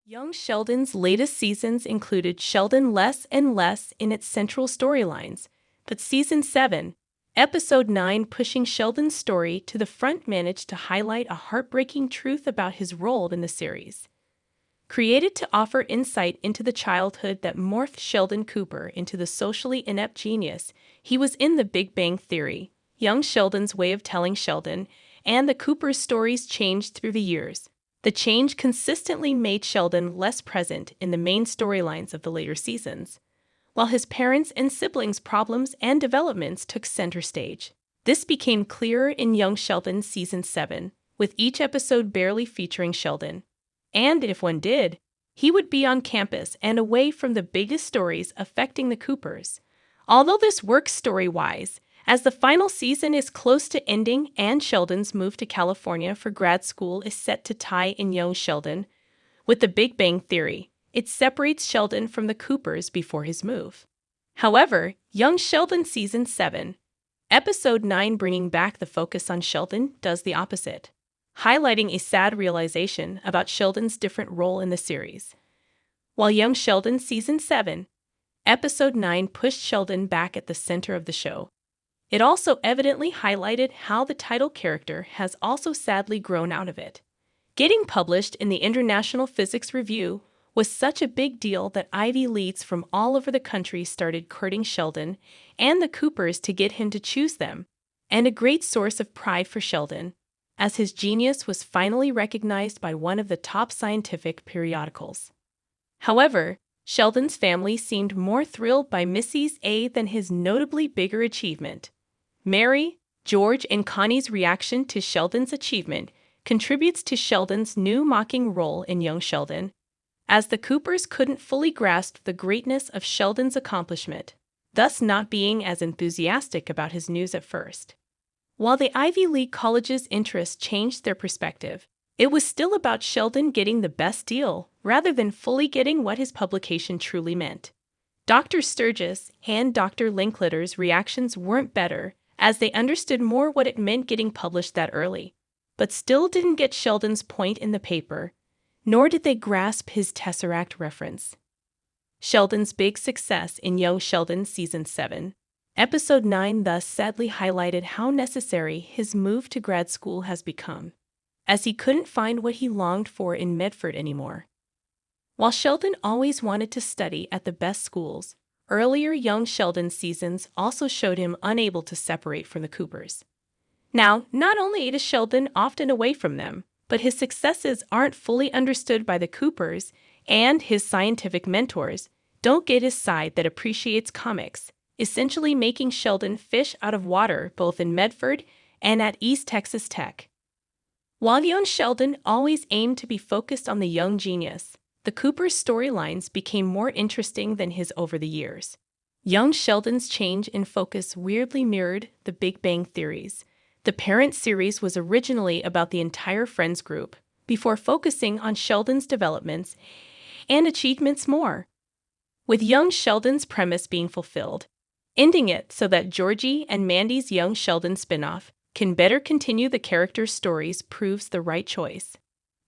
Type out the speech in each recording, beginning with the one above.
Young Sheldon's latest seasons included Sheldon less and less in its central storylines, but Season 7, Episode 9 pushing Sheldon's story to the front managed to highlight a heartbreaking truth about his role in the series. Created to offer insight into the childhood that morphed Sheldon Cooper into the socially inept genius he was in The Big Bang Theory, young Sheldon's way of telling Sheldon and the Cooper's stories changed through the years. The change consistently made Sheldon less present in the main storylines of the later seasons, while his parents' and siblings' problems and developments took center stage. This became clearer in Young Sheldon Season 7, with each episode barely featuring Sheldon. And if one did, he would be on campus and away from the biggest stories affecting the Coopers. Although this works story-wise, as the final season is close to ending and Sheldon's move to California for grad school is set to tie in Young Sheldon with The Big Bang Theory, it separates Sheldon from the Coopers before his move. However, Young Sheldon Season 7, Episode 9 bringing back the focus on Sheldon does the opposite, highlighting a sad realization about Sheldon's different role in the series. While Young Sheldon Season 7, Episode 9 pushed Sheldon back at the center of the show, it also evidently highlighted how the title character has also sadly grown out of it. Getting published in the International Physics Review was such a big deal that Ivy Leagues from all over the country started courting Sheldon and the Coopers to get him to choose them, and a great source of pride for Sheldon, as his genius was finally recognized by one of the top scientific periodicals. However, Sheldon's family seemed more thrilled by Missy's A than his notably bigger achievement. Mary, George, and Connie's reaction to Sheldon's achievement contributes to Sheldon's new mocking role in Young Sheldon, as the Coopers couldn't fully grasp the greatness of Sheldon's accomplishment, thus not being as enthusiastic about his news at first. While the Ivy League college's interests changed their perspective, it was still about Sheldon getting the best deal rather than fully getting what his publication truly meant. Dr. Sturgis and Dr. Linklater's reactions weren't better, as they understood more what it meant getting published that early, but still didn't get Sheldon's point in the paper, nor did they grasp his Tesseract reference. Sheldon's big success in Young Sheldon Season 7, Episode 9 thus sadly highlighted how necessary his move to grad school has become, as he couldn't find what he longed for in Medford anymore. While Sheldon always wanted to study at the best schools, earlier Young Sheldon seasons also showed him unable to separate from the Coopers. Now, not only is Sheldon often away from them, but his successes aren't fully understood by the Coopers, and his scientific mentors don't get his side that appreciates comics, essentially making Sheldon fish out of water both in Medford and at East Texas Tech. While Young Sheldon always aimed to be focused on the young genius, the Cooper's storylines became more interesting than his over the years. Young Sheldon's change in focus weirdly mirrored The Big Bang Theory's. The parent series was originally about the entire Friends group, before focusing on Sheldon's developments and achievements more, with Young Sheldon's premise being fulfilled, ending it so that Georgie and Mandy's Young Sheldon spinoff can better continue the characters' stories proves the right choice.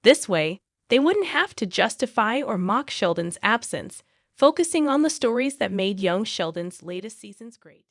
This way, they wouldn't have to justify or mock Sheldon's absence, focusing on the stories that made Young Sheldon's latest seasons great.